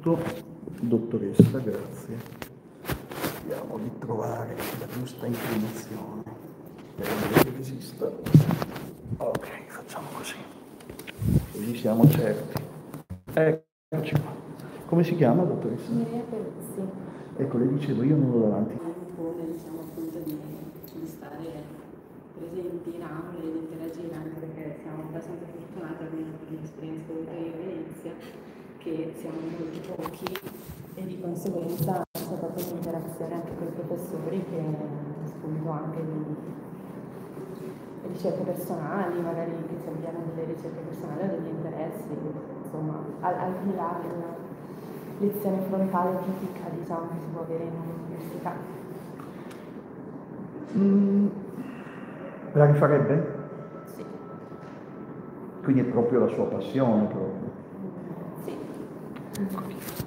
tutto, dottoressa, grazie. Vediamo di trovare la giusta inclinazione. Spero che resista. Ok, facciamo così. Così siamo certi. Eccoci qua. Come si chiama, dottoressa? Mireia Peruzzi. Ecco, le dicevo, io non ho davanti. Diciamo appunto di stare presenti in aula e di interagire, anche perché siamo abbastanza fortunati, almeno per l'esperienza che ho avuto io a Venezia, che siamo molto pochi e di conseguenza c'è proprio un'interazione anche con i professori che è spunto anche di ricerche personali, magari che ci abbiano delle ricerche personali o degli interessi, insomma, al di là della lezione frontale tipica, diciamo, che si può avere in un'università. La rifarebbe? Sì. Quindi è proprio la sua passione, proprio. Sì. Non capisco.